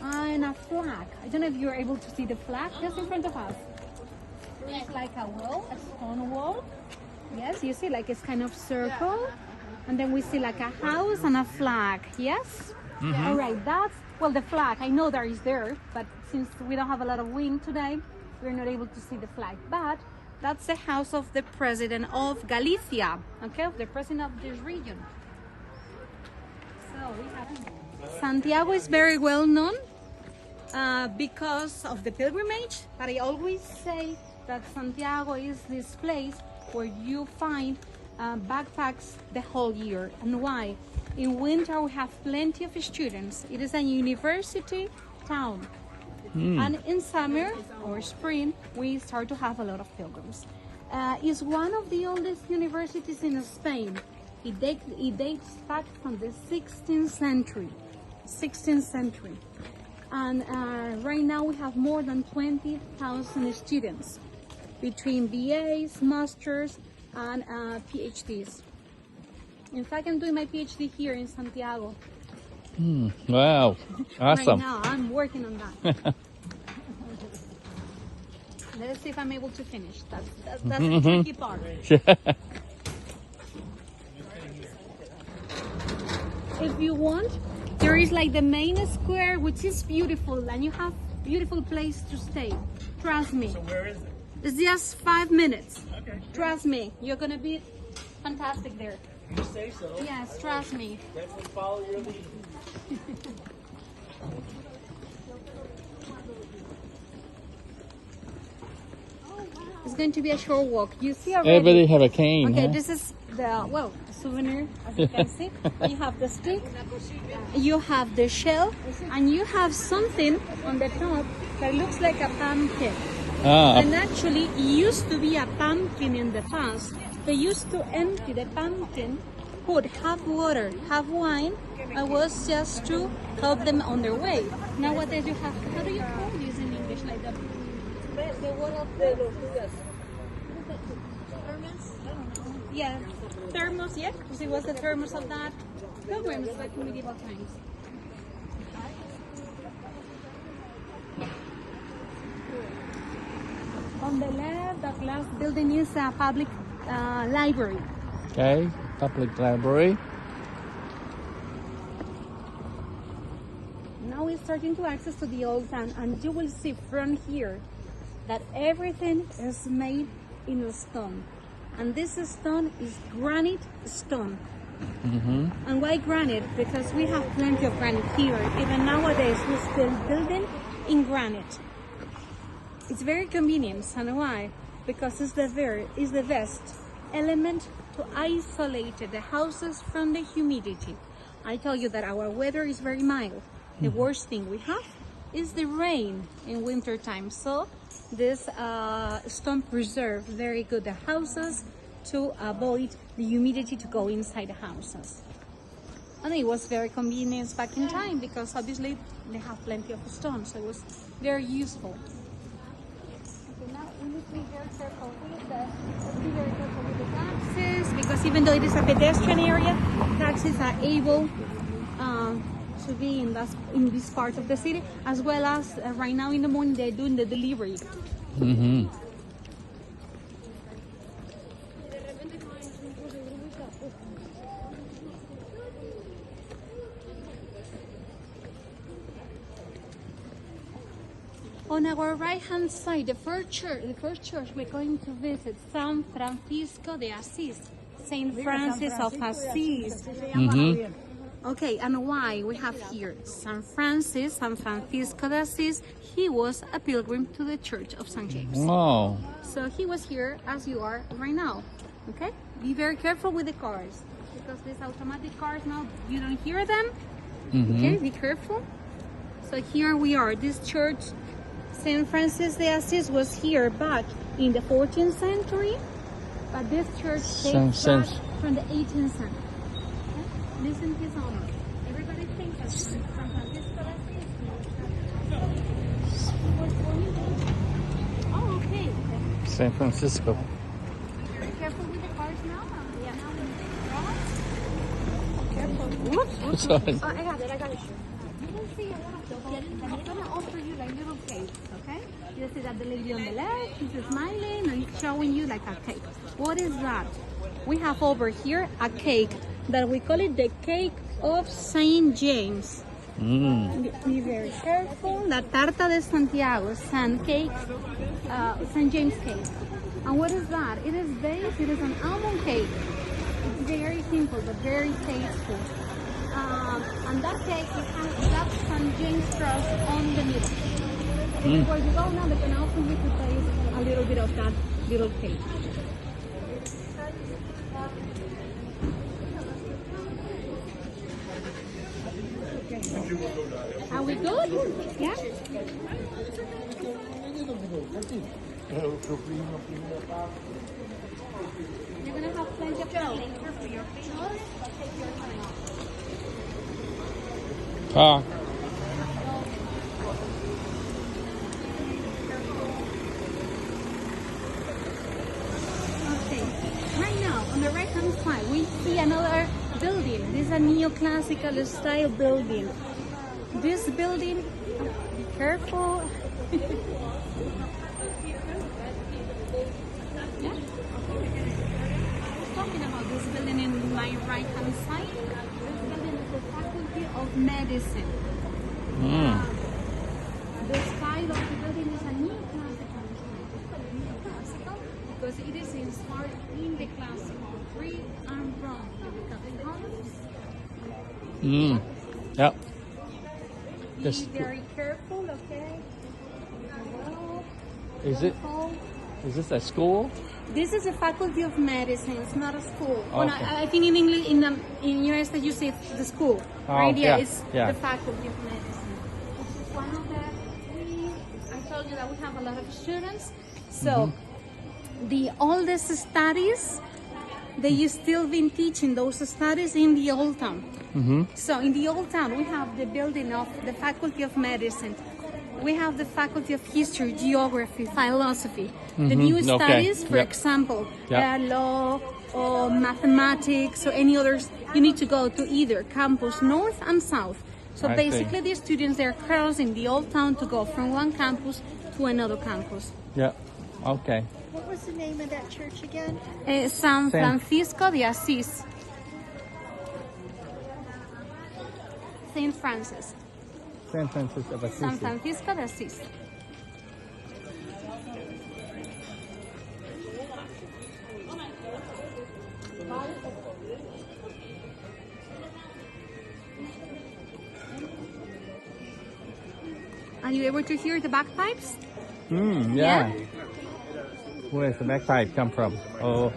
And a flag. I don't know if you're able to see the flag just in front of us. It's like a wall, a stone wall. Yes, you see, like it's kind of circle. And then we see like a house and a flag. Yes? Mm-hmm. All right, that's, well, the flag. I know that is there, but since we don't have a lot of wind today, we're not able to see the flag. But that's the house of the president of Galicia, okay, of the president of this region. So we have Santiago is very well known because of the pilgrimage, but I always say that Santiago is this place where you find backpacks the whole year. And why? In winter we have plenty of students. It is a university town. And in summer or spring, we start to have a lot of pilgrims. It's one of the oldest universities in Spain. It dates back from the 16th century. 16th century. And right now we have more than 20,000 students between BAs, masters, and PhDs. In fact, I'm doing my PhD here in Santiago. Wow, awesome. Right now, I'm working on that. Let's see if I'm able to finish. That's the tricky part. If you want, there is like the main square, which is beautiful, and you have beautiful place to stay. Trust me. So where is it? It's just 5 minutes. Okay. Trust me, you're gonna be fantastic there. You say so. Yes, trust me. Definitely follow your lead. It's going to be a short walk. You see already. Everybody have a cane. Okay, huh? this is the, well, souvenir, as you can see. You have the stick, you have the shell, and you have something on the top that looks like a pumpkin. And actually, it used to be a pumpkin in the past. They used to empty the pumpkin, put half water, half wine, and was just to help them on their way. Nowadays, you have, how do you call this in English? Like the water of the thermos? I don't know. Yeah, thermos, yeah, because it was the thermos of that pilgrims back in medieval times. On the left, that glass building is a public library. Okay, public library. Now we're starting to access to the old town, and you will see from here that everything is made in stone. And this stone is granite stone. And why granite? Because we have plenty of granite here. Even nowadays, we're still building in granite. It's very convenient, and why? Because it's the best element to isolate the houses from the humidity. I tell you that our weather is very mild. The worst thing we have is the rain in winter time. So this stone preserves very good the houses to avoid the humidity to go inside the houses. And it was very convenient back in time because obviously they have plenty of stone, so it was very useful. Okay, now we need to be very careful with the taxis, because even though it is a pedestrian area, taxis are able to be in this part of the city, as well as right now in the morning they're doing the delivery. On our right hand side, the first church we're going to visit, San Francisco de Asís, Saint Francis of Asís. Okay, and why we have here San Francisco de Asís? He was a pilgrim to the Church of St. James. Wow. So he was here as you are right now. Okay, be very careful with the cars, because these automatic cars now, you don't hear them. Okay, be careful. So here we are. This church, St. Francis de Asís, was here back in the 14th century, but this church dates back from the 18th century. Listen to his honor. Everybody thinks of San Francisco de Asís. Oh, okay. San Francisco. Be careful with the cars now. Yeah. Sorry. I got it. You will see a lot of those, and I'm gonna offer you like little cakes, okay? You see that the lady on the left, she's smiling and showing you like a cake. What is that? We have over here a cake that we call it the cake of St. James. Be very careful. La tarta de Santiago, St. James cake. And what is that? It is based, it is an almond cake. It's very simple but very tasteful. And that cake, it has that St. James cross on the middle. Before you go now, they can also you to taste a little bit of that little cake. Are we good? Yeah? You're going to have plenty of time later for your pictures. Take your time off. Ah. Okay. Right now, on the right-hand side, we see another building. This is a neoclassical style building. This building, be careful. Talking about this building in my right-hand side. This building is the Faculty of Medicine. The style of the building is a neoclassical style. Neoclassical because it is inspired in the classical Greek and Rome. Yep. Be very careful, okay? Is this a school? This is a Faculty of Medicine. It's not a school. Okay. Well, I think in English, in US, you say it's the school. Oh, Right? yeah, It's yeah. the Faculty of Medicine. It's one of the I told you that we have a lot of students. So the oldest studies, they still been teaching those studies in the old town. So in the old town, we have the building of the Faculty of Medicine. We have the Faculty of History, Geography, Philosophy. The new studies, for example, law or mathematics or any others, you need to go to either campus north and south. So basically the students, they're crossing the old town to go from one campus to another campus. Yeah. Okay. What was the name of that church again? San Francisco de Asís. St. Francis. San Francisco of Assisi. San Francisco de Asís. Are you able to hear the bagpipes? Yeah. Where's the bagpipe come from? Oh.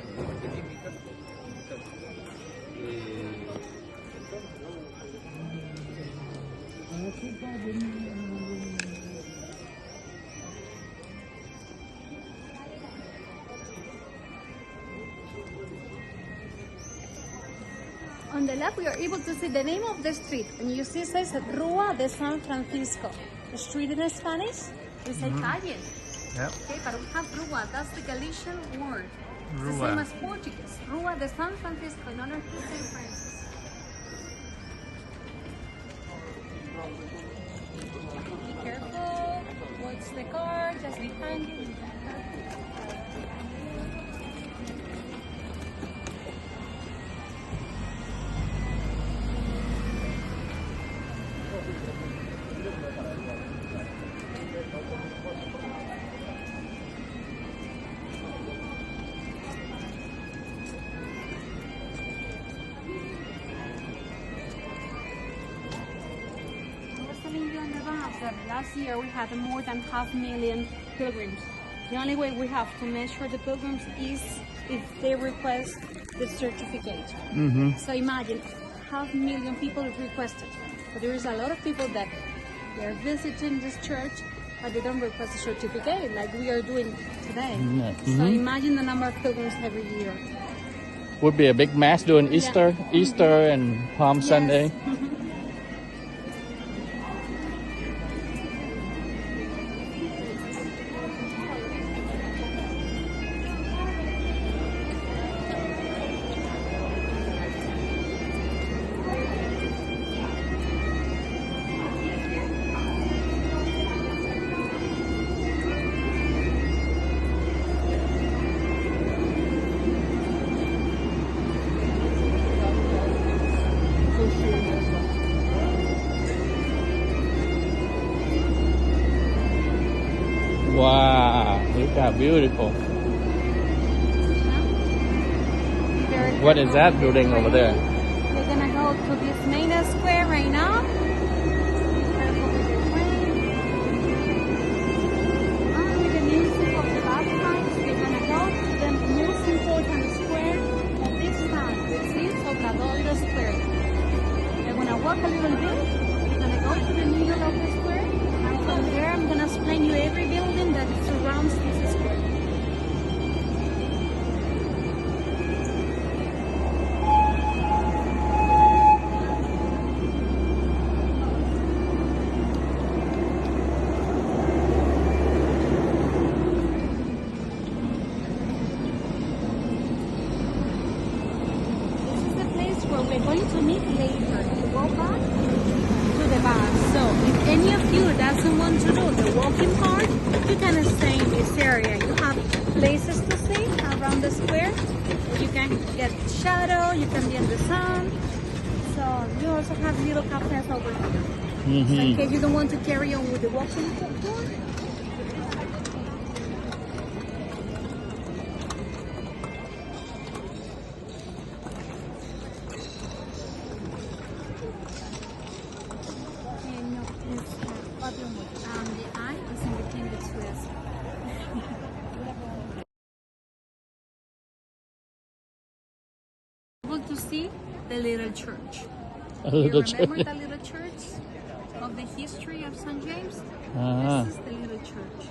On the left, we are able to see the name of the street, and you see it says Rua de San Francisco. The street in Spanish, we say calle. Yep. Okay, but we have Rua, that's the Galician word. It's the Rua. same as Portuguese. Rua de San Francisco, in honor to St. Francis. Be careful, watch the car just behind you. Last year we had more than 500,000 pilgrims. The only way we have to measure the pilgrims is if they request the certificate. So imagine 500,000 people requested. But there is a lot of people that they are visiting this church, but they don't request a certificate like we are doing today. So imagine the number of pilgrims every year. Would be a big mass during Easter and Palm Sunday. Beautiful. What is that building over there? We're gonna go to this main square right now. And with the music of the bagpipes, we're gonna go to the most important square of this town, which is Obradoiro Square. We're gonna walk a little bit. We're gonna go to the middle of the square, and from there I'm gonna explain you every building that surrounds this square. We're going to meet later to go back to the bar. So if any of you doesn't want to do the walking part, you can stay in this area. You have places to stay around the square. You can get shadow, you can be in the sun. So you also have little cafes over here. So in case you don't want to carry on with the walking tour. The eye is in between the two. Able to see the little church. A little You remember the little church of the history of St. James? This is the little church.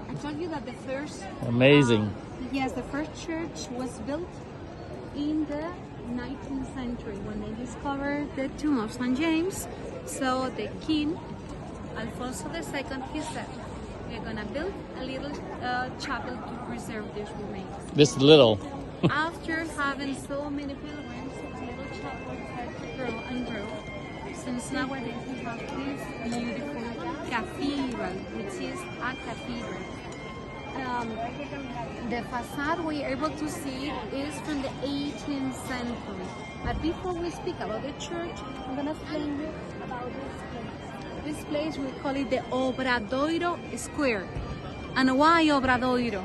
I told you that the first Amazing. yes, the first church was built in the 19th century when they discovered the tomb of St. James. So the king, Alfonso II, he said, we're gonna build a little chapel to preserve these remains. This little. After having so many pilgrims, the little chapel had to grow and grow. Since nowadays we have this beautiful cathedral, which is a cathedral. The facade we are able to see is from the 18th century. But before we speak about the church, I'm going to explain you about this place. This place, we call it the Obradoiro Square. And why Obradoiro?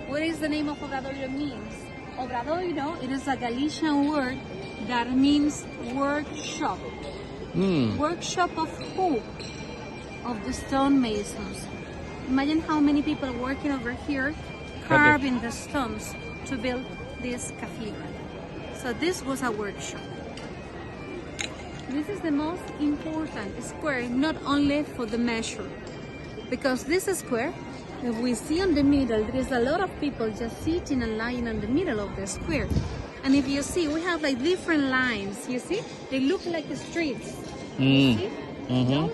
What is the name of Obradoiro means? Obradoiro, it is a Galician word that means workshop. Workshop of who? Of the stonemasons. Imagine how many people working over here carving the stones to build this cathedral. So this was a workshop. This is the most important square, not only for the measure, because this square, if we see in the middle, there is a lot of people just sitting and lying in the middle of the square. And if you see, we have like different lines, you see? They look like the streets. You see? Those lines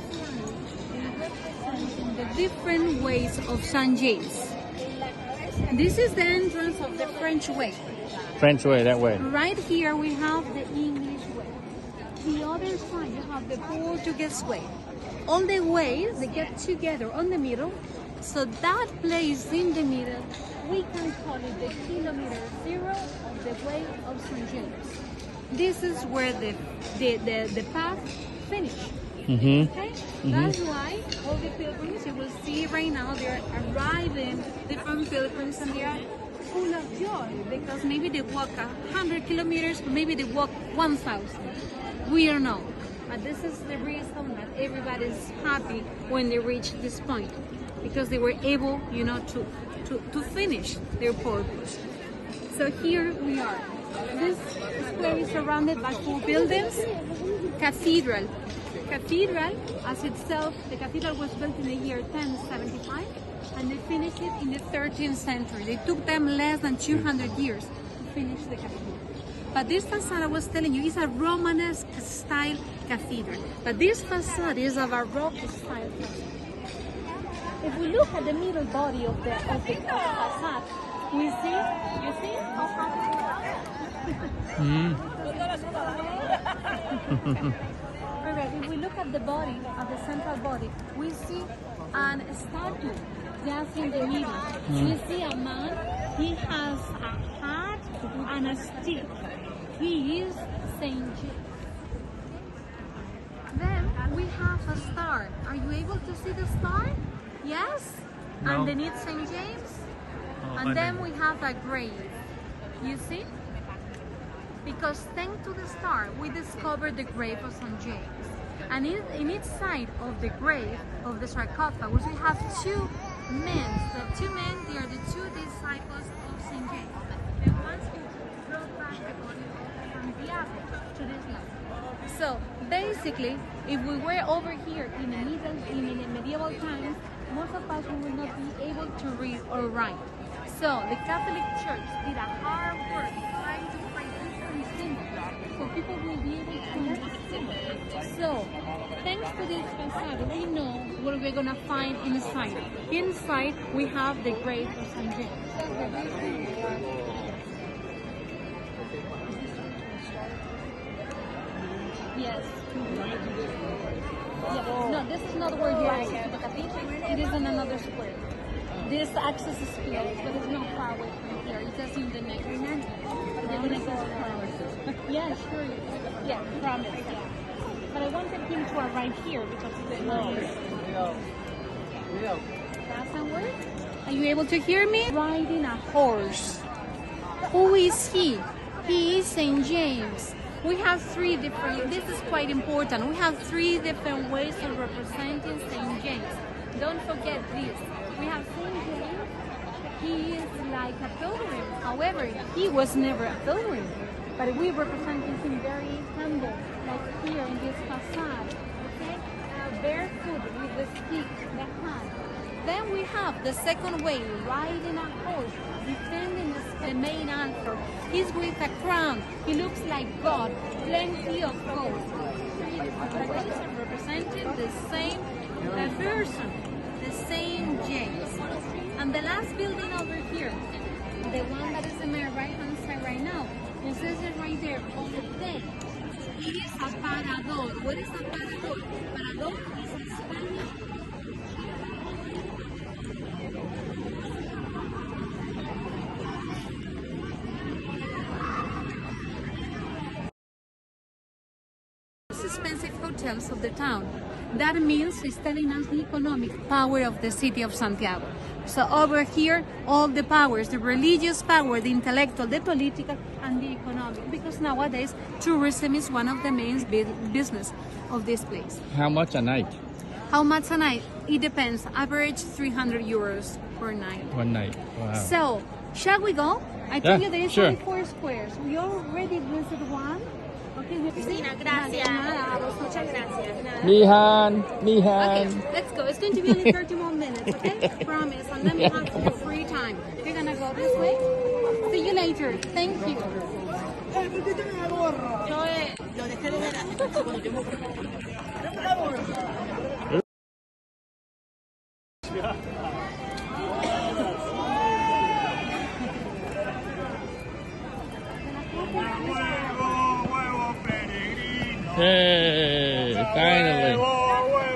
represent the different ways of St. James. This is the entrance of the French way. French way, that way. Right here we have the English way. The other side you have the Portuguese way. All the ways they get together on the middle. So that place in the middle, we can call it the kilometer zero of the way of St. James. This is where the path finishes. Okay? That's why all the pilgrims, you will see right now, they're arriving, different pilgrims, and they are full of joy because maybe they walk 100 kilometers, but maybe they walk 1,000. We don't know. But this is the reason that everybody's happy when they reach this point, because they were able, you know, to finish their purpose. So here we are. This square is surrounded by 4 buildings. Cathedral. Cathedral, as itself, the cathedral was built in the year 1075, and they finished it in the 13th century. They took them less than 200 years to finish the cathedral. But this facade I was telling you is a Romanesque style cathedral. But this facade is a Baroque style facade. If we look at the middle body of the facade, we see, you see how Alright, if we look at the body, at the central body, we see a statue just in the middle. We see a man, he has a hat and a stick. He is St. James. Then we have a star. Are you able to see the star? Yes? No. underneath St. James, and then we have a grave. You see? Because thanks to the star, we discovered the grave of St. James. And in each side of the grave, of the sarcophagus, we have two men. The two men, they are the two disciples of St. James. The ones who brought back the body of Santiago to this land. So basically, if we were over here in the medieval times, most of us would not be able to read or write. So the Catholic Church did a hard work trying to find different symbols so people will be able to understand. So thanks to this facade, we know what we're gonna find inside. Inside we have the grave of St. James. Yes. Yeah. No, this is not where you access to the cathedral. It is in another square. This access is closed, but it's not far away from here. It's just in the next one. You're gonna go around. Yeah, sure. Yeah, promise. Yeah. But I wanted him to arrive here because it's closed. Doesn't work? Are you able to hear me? Riding a horse. Who is he? He is St. James. We have three different, this is quite important, we have three different ways of representing St. James. Don't forget this. We have St. James, he is like a pilgrim. However, he was never a pilgrim. But we represent him very humble, like here in this facade. Okay? Barefoot with the stick, the hand. Then we have the second way, riding a horse, defending the main altar. He's with a crown. He looks like God, plenty of gold. Representing the same person, the same James. And the last building over here, the one that is in my right hand side right now, it says it right there, on the thing. It is a parador. What is a parador? Parador is in Spanish. Expensive hotels of the town. That means it's telling us the economic power of the city of Santiago. So over here, all the powers, the religious power, the intellectual, the political, and the economic. Because nowadays, tourism is one of the main business of this place. How much a night? How much a night? It depends. Average 300 euros per night. One night. Wow. So, shall we go? I told Yeah, you there is sure. only 4 squares. We already visited one. Okay, Gracias. Muchas gracias. Mihan, Okay, Mihan. let's go. It's going to be only 30 more minutes, okay? Promise. And then we have some free time. We're gonna go this way. See you later. Thank you. Hey, finally.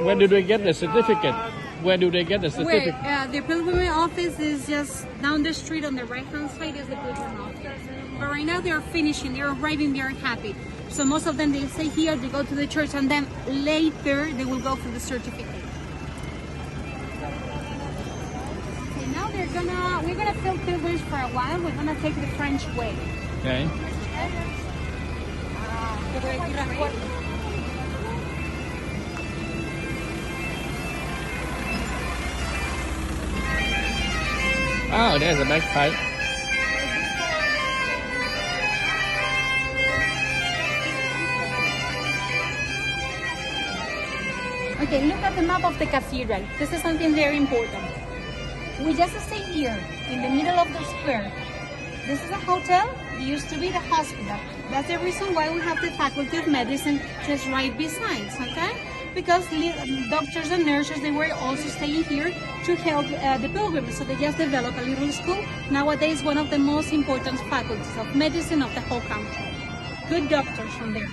Where do they get the certificate? Where do they get the certificate? Where the pilgrim office is just down the street on the right hand side is the pilgrim office. But right now they're finishing, they're arriving, they're happy. So most of them, they stay here, they go to the church, and then later they will go for the certificate. Okay, now we're gonna film pilgrims for a while. We're gonna take the French way. Okay. Oh, there's a bagpipe. Okay, look at the map of the cathedral. This is something very important. We just stay here in the middle of the square. This is a hotel. It used to be the hospital. That's the reason why we have the Faculty of Medicine just right beside, okay? Because doctors and nurses, they were also staying here to help the pilgrims. So they just developed a little school. Nowadays, one of the most important faculties of medicine of the whole country. Good doctors from there.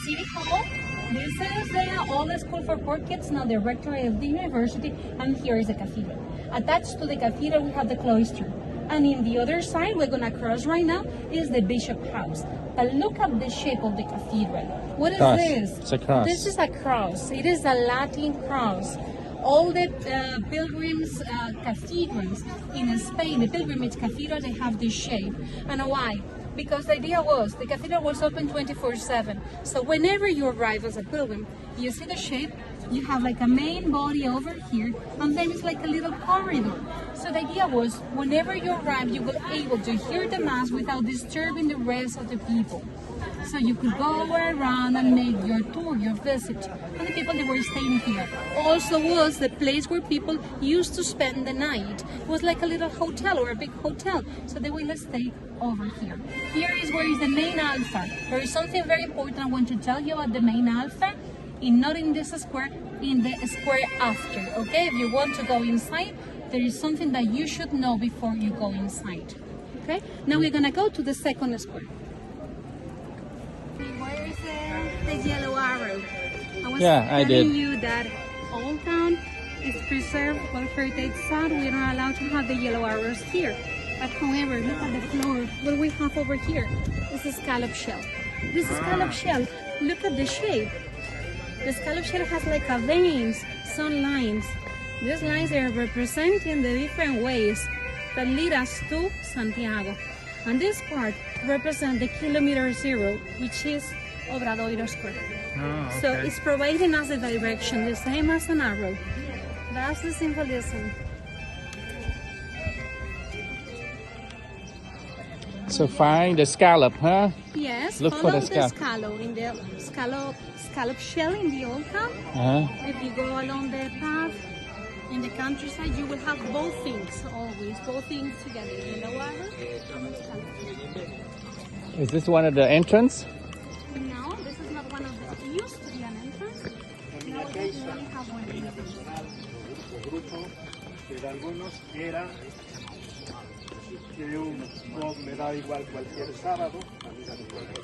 City Hall. This is the old school for poor kids, now the rectory of the university, and here is the cathedral. Attached to the cathedral, we have the cloister. And in the other side, we're gonna cross right now, is the bishop house. But look at the shape of the cathedral. What is Cross. this? It's a cross. This is a cross. It is a Latin cross. all the pilgrims cathedrals in Spain, the pilgrimage cathedral, they have this shape. And why? Because the idea was the cathedral was open 24/7. So whenever you arrive as a pilgrim, you see the shape, you have like a main body over here, and then it's like a little corridor. So the idea was whenever you arrive, you were able to hear the mass without disturbing the rest of the people. So you could go around and make your tour, your visit. And the people that were staying here also was the place where people used to spend the night. It was like a little hotel or a big hotel. So they will stay over here. Here is where is the main altar. There is something very important I want to tell you about the main altar. Not in this square, in the square after. Okay, if you want to go inside, there is something that you should know before you go inside. Okay, now we're gonna go to the second square. Where is the yellow arrow? I was telling you that Old Town is preserved World Heritage Site. We're not allowed to have the yellow arrows here. But however, look at the floor. What we have over here is a scallop shell. This scallop shell, look at the shape. The scallop shell has like a veins, some lines. These lines are representing the different ways that lead us to Santiago. And this part represents the kilometer zero, which is Obradoiro Square. Oh, okay. So it's providing us the direction, the same as an arrow. That's the symbolism. So find the scallop, huh? Yes, Look follow for the scallop. Scallop shell in the Old Town. Uh-huh. If you go along the path in the countryside, you will have both things always, both things together. Yellow arrow and the scallop. Is this one of the entrance? No, this is not one of the. It used to be an entrance. Nowadays we only have one entrance.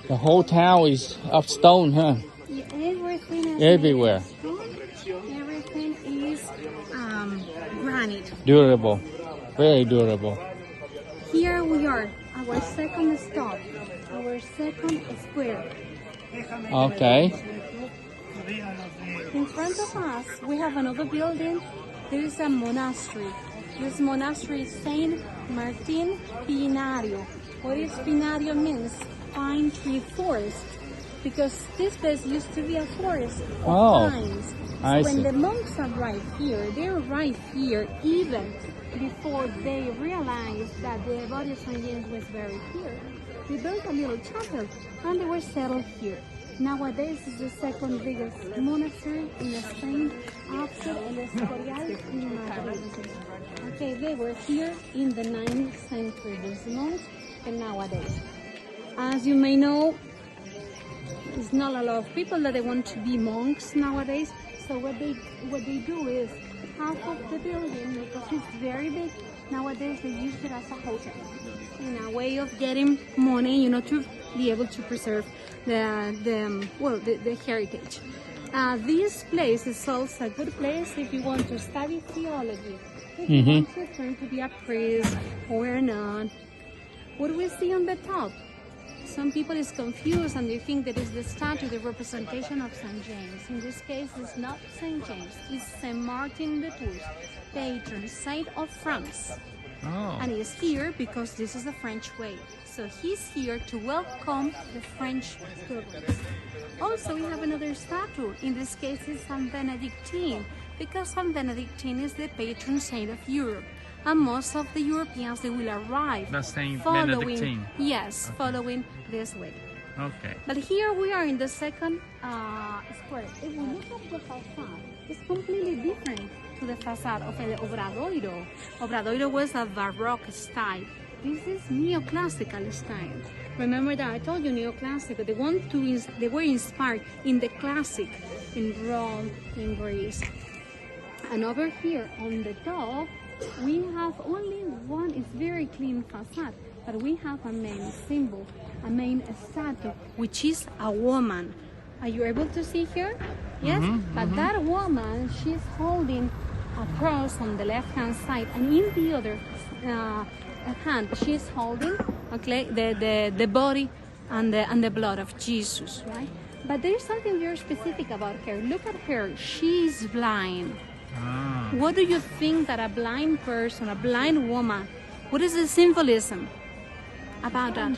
The whole town is of stone, huh? Yeah, everything is Everywhere. made of stone. Everything is granite. Durable. Very durable. Here we are, our second stop, our second square. Okay. In front of us, we have another building. There is a monastery. This monastery is Saint Martin Pinario. What is Pinario means? Pine tree forest. Because this place used to be a forest of pines. So I when see. the monks arrived here, they arrived here even before they realized that the body of St. James was buried here. They built a little chapel and they were settled here. Nowadays it's the second biggest monastery in Spain after El Escorial in Madrid. Okay, they were here in the 9th century, these monks, and nowadays. As you may know, it's not a lot of people that they want to be monks nowadays. So what they do is half of the building, because it's very big, nowadays they use it as a hotel in a way of getting money, to be able to preserve the heritage. This place is also a good place if you want to study theology, if you want to turn to be a priest or a nun. What do we see on the top? Some people is confused and they think that it's the statue, the representation of St. James. In this case, it's not St. James, it's St. Martin de Tours, patron saint of France. Oh. And he's here because this is the French way. So he's here to welcome the French pilgrims. Also, we have another statue. In this case, it's St. Benedictine, because St. Benedictine is the patron saint of Europe. And most of the Europeans, they will arrive That's Saint following, Benedictine. Yes, following this way. Okay. But here we are in the second square. If we look at the facade, it's completely different to the facade of El Obradoiro. Obradoiro was a Baroque style. This is neoclassical style. Remember that I told you neoclassical. They were inspired in the classic in Rome, in Greece. And over here on the top, we have only one, it's very clean facade, but we have a main symbol, a main statue, which is a woman. Are you able to see here? Yes? But that woman, she's holding a cross on the left-hand side, and in the other hand, she's holding the body and the blood of Jesus, right? But there is something very specific about her. Look at her, she's blind. Ah. What do you think that a blind person, a blind woman, what is the symbolism about that?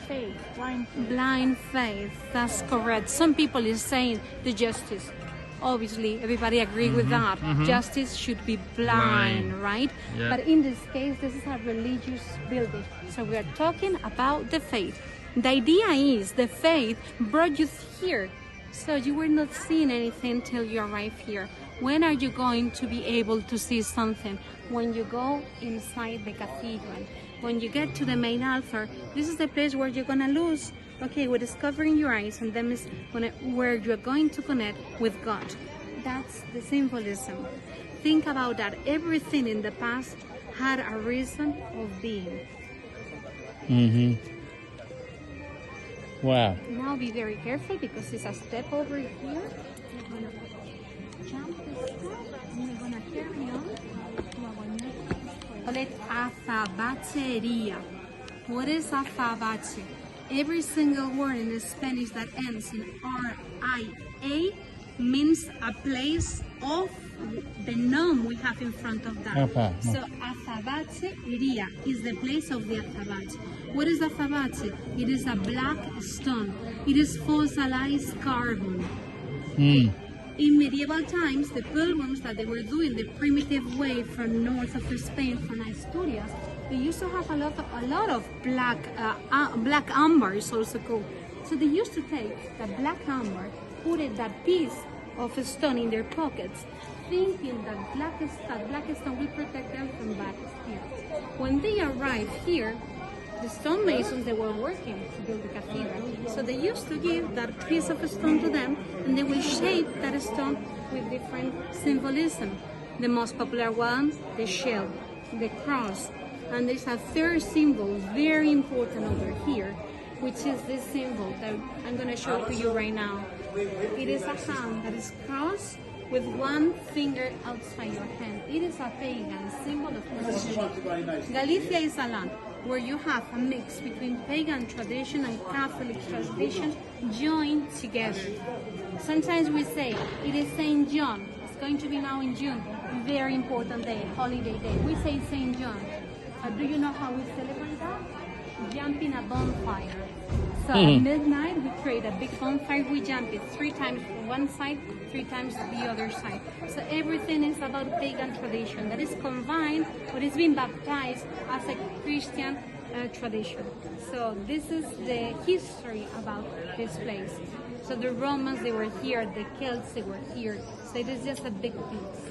Blind faith, that's correct. Some people is saying the justice. Obviously, everybody agree with that. Justice should be blind, right? Yeah. But in this case, this is a religious building. So we are talking about the faith. The idea is the faith brought you here. So you were not seeing anything till you arrive here. When are you going to be able to see something? When you go inside the cathedral. When you get to the main altar, this is the place where you're going to lose. Okay, we're discovering your eyes, and then is where you're going to connect with God. That's the symbolism. Think about that. Everything in the past had a reason of being. Wow. Now be very careful because it's a step over here. We're going to jump this step, and we're going to carry on to our next place. Call it azabateria. What is azabate? Every single word in Spanish that ends in R-I-A means a place of the nom we have in front of that. Okay. So azabateria is the place of the azabate. What is azabate? It is a black stone. It is fossilized carbon. In medieval times, the pilgrims that they were doing the primitive way from north of Spain, from Asturias, they used to have a lot of black amber is also called. So they used to take the black amber, put that piece of a stone in their pockets, thinking that black stone will protect them from bad spirits. When they arrived here, the stonemasons, they were working to build the cathedral. So they used to give that piece of stone to them, and they will shape that stone with different symbolism. The most popular one, the shell, the cross. And there's a third symbol, very important over here, which is this symbol that I'm going to show to you right now. It is a hand that is crossed with one finger outside your hand. It is a pagan symbol of Christianity. Galicia is a land where you have a mix between pagan tradition and Catholic tradition joined together. Sometimes we say it is St. John. It's going to be now in June. Very important day, holiday day. We say St. John. Do you know how we celebrate that? Jumping a bonfire. So at midnight, we create a big bonfire. We jump it 3 times from one side, 3 times the other side. So everything is about pagan tradition that is combined, but it's been baptized as a Christian tradition. So this is the history about this place. So the Romans, they were here. The Celts, they were here. So it is just a big piece.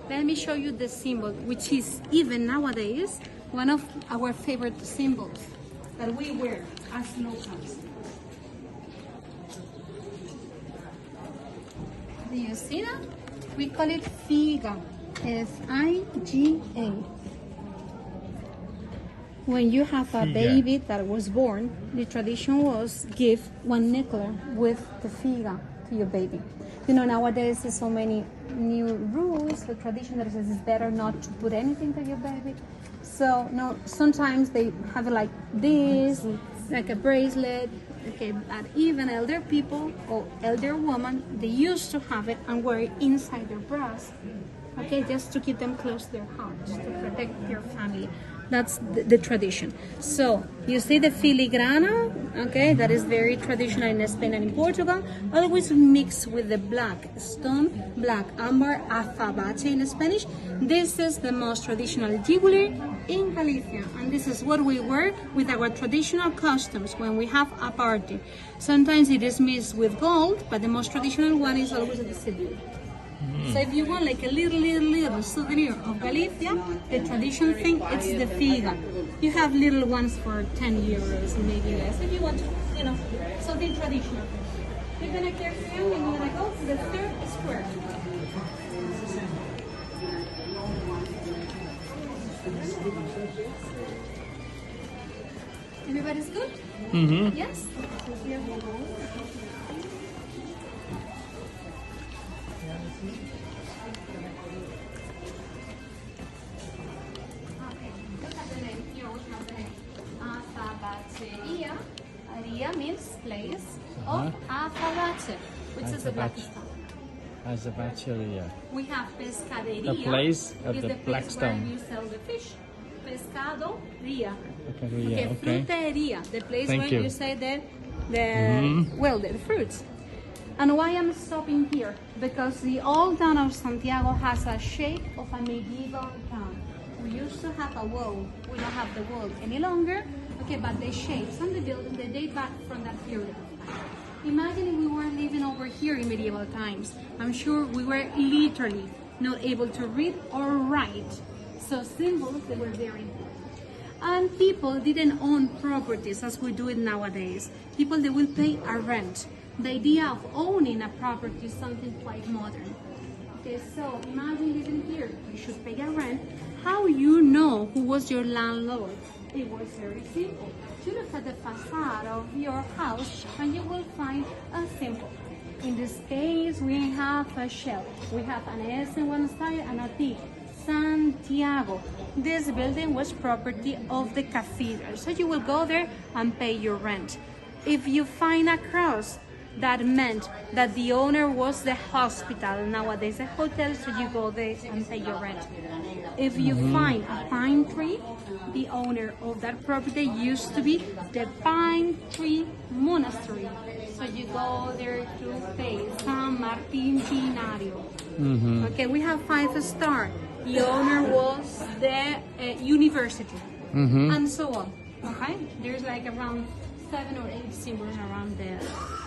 Let me show you the symbol, which is even nowadays one of our favorite symbols that we wear as locals. Do you see that? We call it figa, F-I-G-A. When you have a baby that was born, the tradition was give one nickel with the figa to your baby. You know, nowadays there's so many new rules, the tradition that says it's better not to put anything to your baby. So no, sometimes they have it like this, like a bracelet. Okay, but even elder people or elder women, they used to have it and wear it inside their breast. Okay, just to keep them close to their hearts, to protect their family. That's the tradition. So you see the filigrana, okay, that is very traditional in Spain and in Portugal, always mixed with the black stone, black amber, azabate in Spanish. This is the most traditional jewelry in Galicia, and this is what we wear with our traditional costumes when we have a party. Sometimes it is mixed with gold, but the most traditional one is always the silver. So if you want like a little souvenir of Galicia, the traditional thing, it's the figa. You have little ones for 10 euros, maybe less. If you want to, you know, something traditional. You're gonna carry on and you're gonna go to the third square. Everybody's good? Mm-hmm. Yes? Here we go. Aria means place of azabate, which is the black stone. As a Basilica. We have pescaderia. The place of is the place black where stone. you sell the fish. Pescadoria. Okay, okay. Fruteria, the place Thank where you. you say the fruits. And why I'm stopping here? Because the old town of Santiago has a shape of a medieval town. We used to have a wall. We don't have the wall any longer. Okay, but the shapes and the building, they date back from that period of time. Imagine if we were living over here in medieval times. I'm sure we were literally not able to read or write. So symbols, they were very important. And people didn't own properties as we do it nowadays. People, they will pay a rent. The idea of owning a property is something quite modern. Okay, so imagine living here. You should pay a rent. How you know who was your landlord? It was very simple. You look at the facade of your house and you will find a symbol. In this case, we have a shell. We have an S on one side and a T. Santiago. This building was property of the cathedral. So you will go there and pay your rent. If you find a cross, that meant that the owner was the hospital. Nowadays, a hotel, so you go there and pay your rent. If you find a pine tree, the owner of that property used to be the Pine Tree Monastery. So you go there to pay San Martin Binario. Okay, we have 5-star. The owner was the university, and so on. Okay, there's like around 7 or 8 symbols around the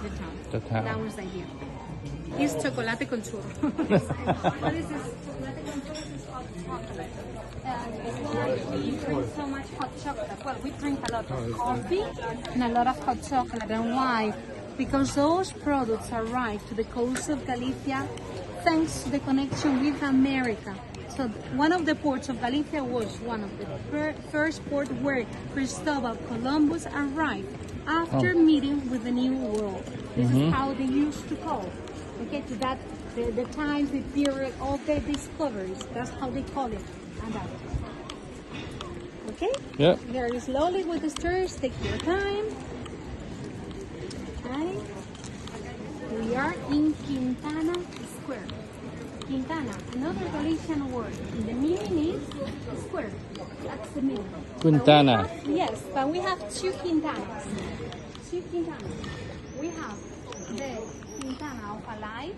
town. The town. That was the idea. It's chocolate con churro. What is this? Chocolate con churro is hot chocolate. We drink so much hot chocolate. Well, we drink a lot of coffee and a lot of hot chocolate. And why? Because those products arrive to the coast of Galicia thanks to the connection with America. So one of the ports of Galicia was one of the first ports where Cristobal Columbus arrived after meeting with the New World. This is how they used to call. Okay, to that the times, the period of the discoveries. That's how they call it. And that. Okay? Yeah. Very slowly with the stairs. Take your time. Okay. We are in Quintana Square. Quintana, another Galician word. The meaning is square. That's the meaning. Quintana. Yes, but we have 2 Quintanas. 2 Quintanas. We have the Quintana of Alive,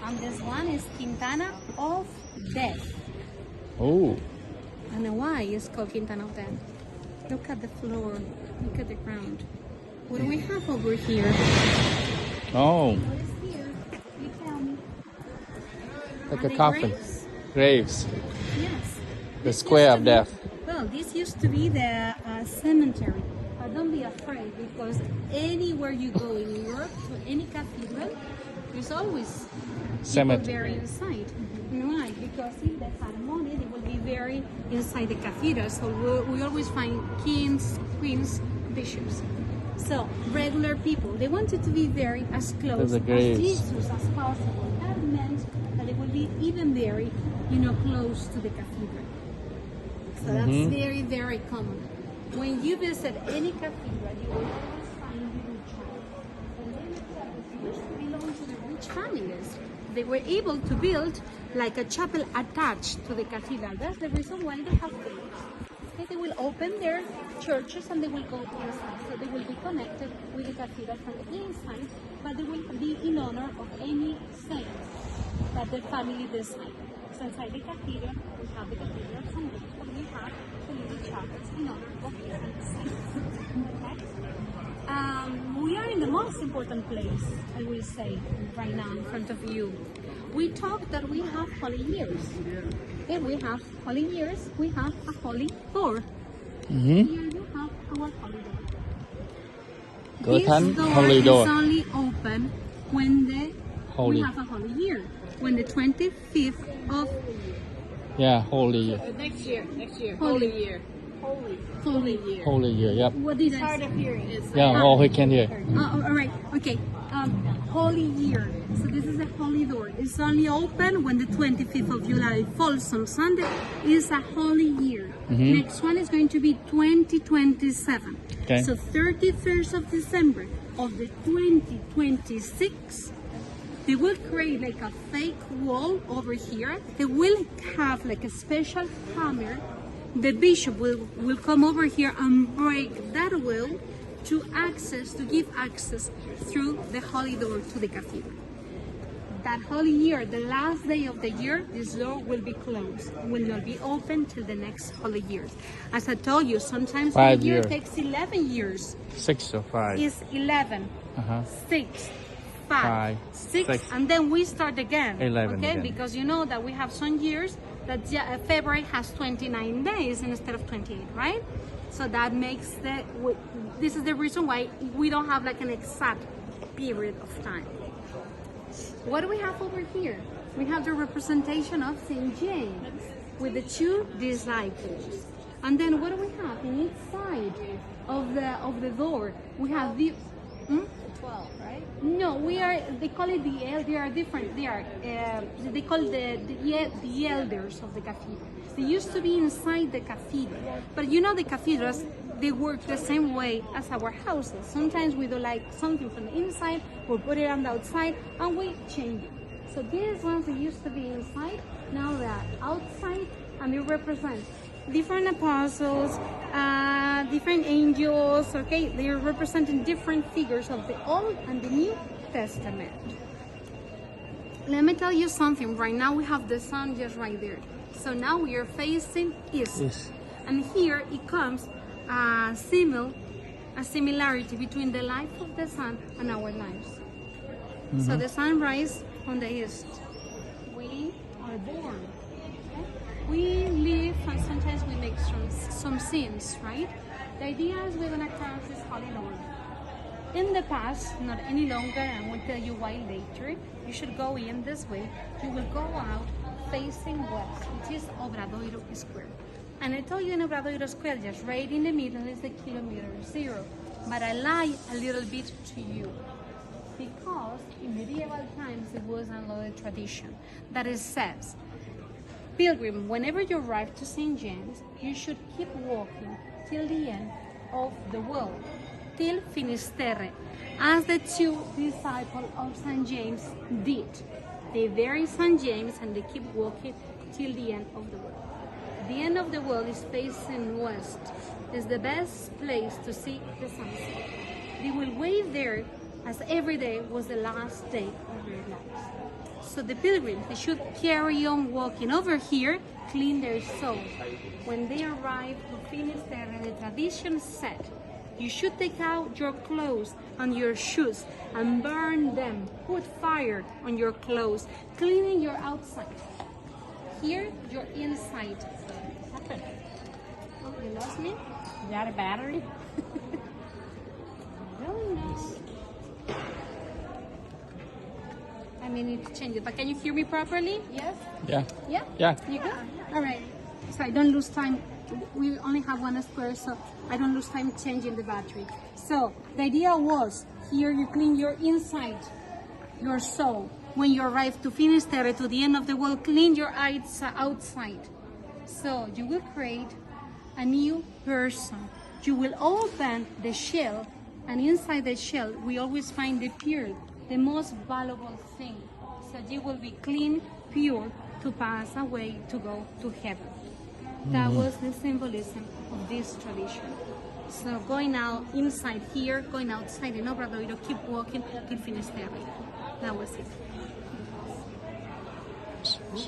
and this one is Quintana of Death. Oh. And why is called Quintana of Death? Look at the floor. Look at the ground. What do we have over here? Oh. What is here? You tell me. Like Are a they coffin. graves? Graves. Yes. The This square used of to death. Well, this used to be the cemetery. But don't be afraid, because anywhere you go in Europe, to any cathedral, there's always people Cemetery. buried inside. Why? Because if they had money, they would be buried inside the cathedral. So we always find kings, queens, bishops. So regular people, they wanted to be buried as close the as graves. Jesus as possible. That meant that they would be even buried, close to the cathedral. So that's very, very common. When you visit any cathedral, you will always find little chapels. And then the chapels used to belong to the rich families. They were able to build like a chapel attached to the cathedral. That's the reason why they have graves. Okay, they will open their churches and they will go inside. So they will be connected with the cathedral from the inside, but they will be in honor of any saint that the family decided. So inside the cathedral, we have the cathedral and we have the little chapels in honor of different saints. Okay? We are in the most important place, I will say, right now in front of you. We talked that we have holy years. Okay, we have holy years, we have a holy door. Here you have our holy door. This door holy is door. only open when we have a holy year. When the 25th of holy. Next year. Holy year. Holy year. Holy year, yep. What did I Hard say? of hearing. It's Yeah, he can hear. All right, okay. Holy year. So this is a holy door. It's only open when the 25th of July falls on Sunday. It's a holy year. Next one is going to be 2027. Okay. So 31st of December of the 2026 They will create like a fake wall over here. They will have like a special hammer. The bishop will come over here and break that wall to give access through the holy door to the cathedral. That holy year, the last day of the year, this door will be closed, will not be open till the next holy year. As I told you, sometimes a year takes 11 years. 6 or 5? It's 11, 6, 5, 6, and then we start again. 11 okay, again. because you know that we have some years that February has 29 days instead of 28, right? So that makes this is the reason why we don't have like an exact period of time. What do we have over here? We have the representation of St. James with the 2 disciples. And then what do we have in each side of the door? We have the 12, right? no, they call it they are different. They call the elders of the cathedral. They used to be inside the cathedral. But you know the cathedrals, they work the same way as our houses. Sometimes we do like something from the inside, we'll put it on the outside, and we change it. So these ones that used to be inside, now they're outside, and they represent different apostles, different angels, okay? They are representing different figures of the Old and the New Testament. Let me tell you something. Right now we have the sun just right there. So now we are facing east. Yes. And here it comes a similarity between the life of the sun and our lives. So the sun rises on the east. We are born. Okay? We live and sometimes we make some sins, right? The idea is we're going to cross this holy door. In the past, not any longer, and we'll tell you why later, you should go in this way. You will go out facing west, which is Obradoiro Square. And I told you in Obradoiro Square, just right in the middle is the kilometer 0. But I lie a little bit to you. Because in medieval times it was another tradition that it says, pilgrim, whenever you arrive to St. James, you should keep walking till the end of the world, till Finisterre, as the 2 disciples of St. James did. They bury St. James and they keep walking till the end of the world. The end of the world is facing west. It's the best place to see the sunset. They will wait there as every day was the last day of their lives. So the pilgrims, they should carry on walking over here, clean their souls. When they arrive to Finisterre, the tradition said, you should take out your clothes and your shoes and burn them. Put fire on your clothes, cleaning your outside. Here, your inside. What happened? Oh, you lost me? You got a battery? Really nice. I may need to change it, but can you hear me properly? Yes? Yeah. Yeah? Yeah. You good? All right. So I don't lose time. We only have 1 square, so I don't lose time changing the battery. So the idea was, here you clean your inside, your soul. When you arrive to Finisterre, to the end of the world, clean your outside. So you will create a new person. You will open the shell, and inside the shell, we always find the pearl, the most valuable thing. So you will be clean, pure, to pass away, to go to heaven. That was the symbolism of this tradition. So going out inside here, going outside in Obradoiro, keep walking till Finisterre. That was it.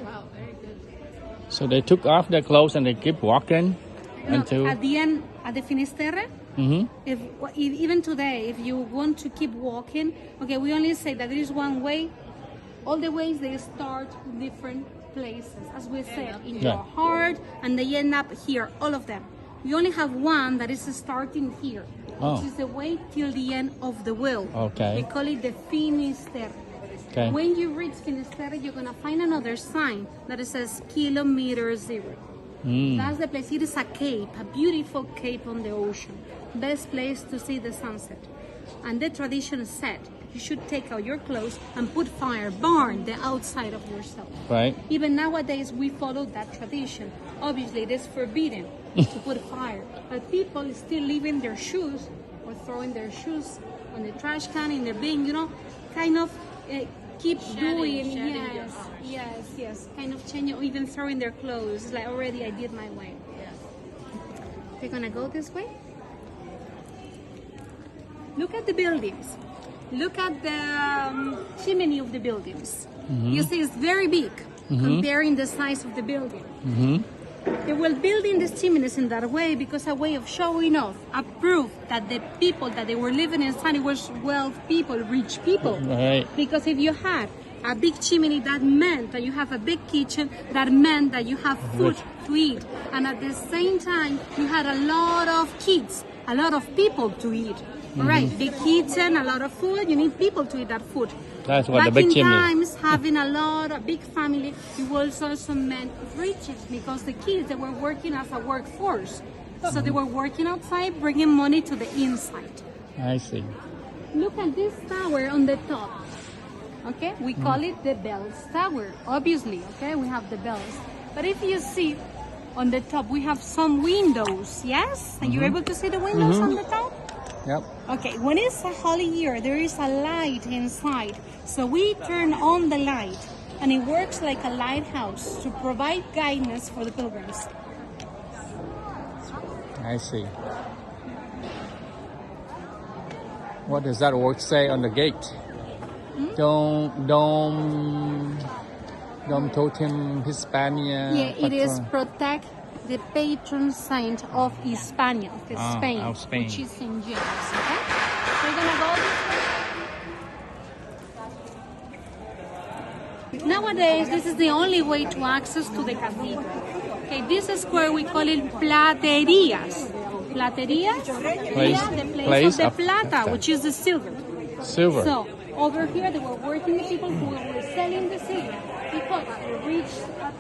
Wow, very good. So they took off their clothes and they keep walking until... At the end, at the Finisterre, if even today, if you want to keep walking, okay, we only say that there is one way. All the ways they start in different places, as we said, in your heart, and they end up here, all of them. We only have one that is starting here, which is the way till the end of the world. Okay. We call it the Finisterre. Okay. When you reach Finisterre, you're gonna find another sign that it says kilometer 0. That's the place. It is a cape, a beautiful cape on the ocean. Best place to see the sunset. And the tradition said you should take out your clothes and put fire, burn the outside of yourself. Right. Even nowadays, we follow that tradition. Obviously, it is forbidden to put fire, but people still leaving their shoes or throwing their shoes on the trash can in the bin, you know, kind of keep doing. shedding your Yes, kind of changing, or even throwing their clothes. Like already, I did my way. We're gonna go this way. Look at the buildings. Look at the chimney of the buildings. You see, it's very big comparing the size of the building. They were building these chimneys in that way because a way of showing off, a proof that the people that they were living inside was wealth people, rich people. Right. Because if you had a big chimney, that meant that you have a big kitchen, that meant that you have food to eat. And at the same time, you had a lot of kids, a lot of people to eat. Right, big kitchen, a lot of food, you need people to eat that food. That's what Back the big in chimney. times, having a lot of big family, it was also meant riches because the kids, they were working as a workforce. So they were working outside, bringing money to the inside. I see. Look at this tower on the top. Okay, we call it the bells tower, obviously, okay, we have the bells. But if you see on the top, we have some windows, yes? And you're able to see the windows on the top? Yep. Okay, when it's a holy year, there is a light inside. So we turn on the light, and it works like a lighthouse to provide guidance for the pilgrims. I see. What does that word say on the gate? Dom Totem Hispania. Yeah, it is Patron. protect the patron saint of Hispania, of Spain, of Spain. which is St. James. Okay, so we're gonna go this way. Nowadays, this is the only way to access to the cathedral. Okay, this square we call it platerias. Platerias, Place- the place place of of- the plata, which is the silver. Silver. So over here, they were working the people who were selling the silver because the rich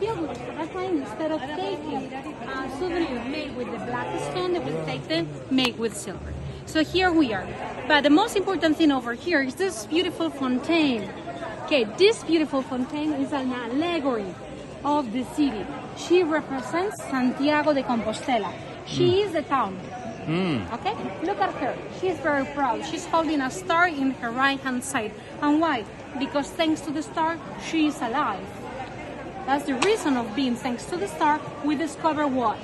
pilgrims at that time, instead of taking a souvenir made with the black stone, they would take them made with silver. So here we are. But the most important thing over here is this beautiful fontaine. Okay, this beautiful fontaine is an allegory of the city. She represents Santiago de Compostela. She is the town. Okay, look at her. She's very proud. She's holding a star in her right hand side. And why? Because thanks to the star, she is alive. That's the reason of being. Thanks to the star, we discover what?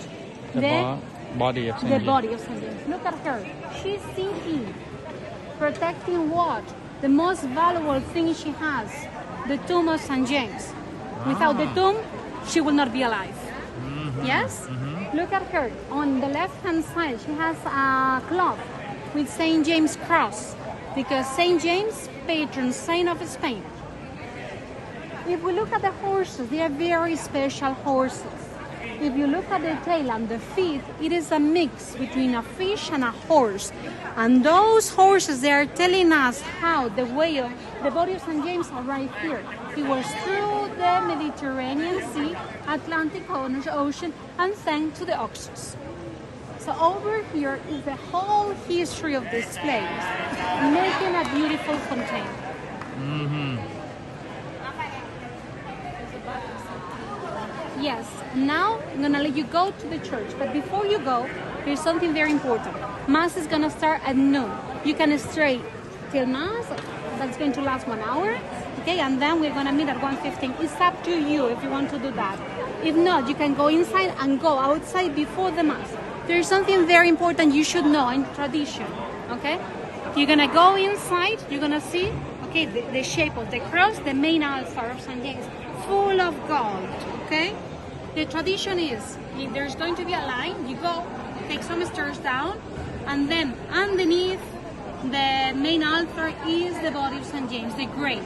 Body of Saint The James. body of St. James. Look at her. She's sinking. Protecting what? The most valuable thing she has. The tomb of St. James. Without the tomb, she will not be alive. Yes? Look at her. On the left-hand side, she has a cloth with St. James' cross. Because St. James, patron saint of Spain. If we look at the horses, they are very special horses. If you look at the tail and the feet, it is a mix between a fish and a horse. And those horses, they are telling us how the way of the body of St. James arrived here. It was through the Mediterranean Sea, Atlantic Ocean, and thanks to the oxus. So over here is the whole history of this place, making a beautiful fontaine. Yes, now I'm gonna let you go to the church, but before you go, there's something very important. Mass is gonna start at noon. You can stay till Mass, that's going to last 1 hour, okay, and then we're gonna meet at 1:15. It's up to you if you want to do that. If not, you can go inside and go outside before the Mass. There's something very important you should know in tradition, okay? You're gonna go inside, you're gonna see, okay, the shape of the cross, the main altar of St. James, full of gold, okay? The tradition is, if there's going to be a line, you go, take some stairs down, and then underneath the main altar is the body of St. James, the grave.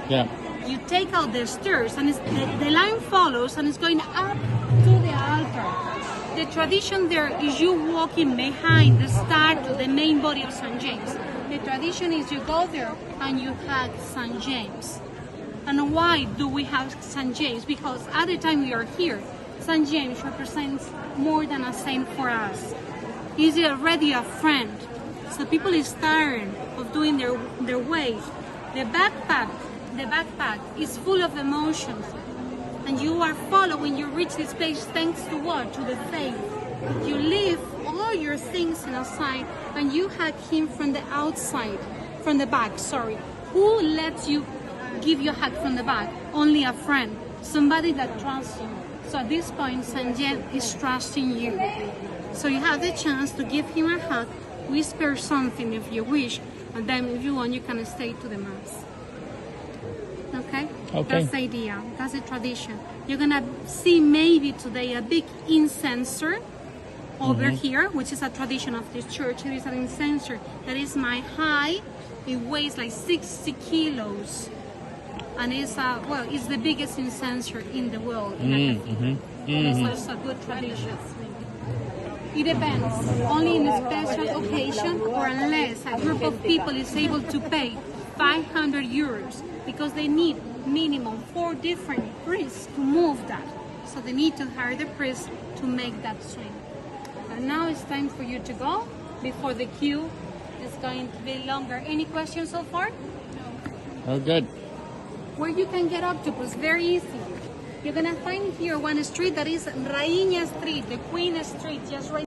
Yeah. You take out the stairs, and the line follows, and it's going up to the altar. The tradition there is you walking behind the start of the main body of St. James. The tradition is you go there and you hug St. James. And why do we have St. James? Because at the time we are here, St. James represents more than a saint for us. He's already a friend. So people is tired of doing their way. The backpack is full of emotions. And you are following, you reach this place thanks to what? To the faith. You leave all your things inside and you hug him from the outside, from the back, sorry. Who lets you give you a hug from the back. Only a friend, somebody that trusts you. So at this point, Sanjay is trusting you. So you have the chance to give him a hug, whisper something if you wish, and then if you want, you can stay to the Mass. Okay? That's the idea. That's the tradition. You're going to see maybe today a big incenser over here, which is a tradition of this church. There is an incenser that is my high. It weighs like 60 kilos. And it's it's the biggest incenser in the world. It's a good tradition. It depends. Only in a special occasion or unless a group of people is able to pay 500 euros because they need minimum 4 different priests to move that. So they need to hire the priest to make that swing. And now it's time for you to go before the queue is going to be longer. Any questions so far? Oh, good. Where you can get octopus, very easy. You're gonna find here one street that is Rainha Street, the Queen Street, just right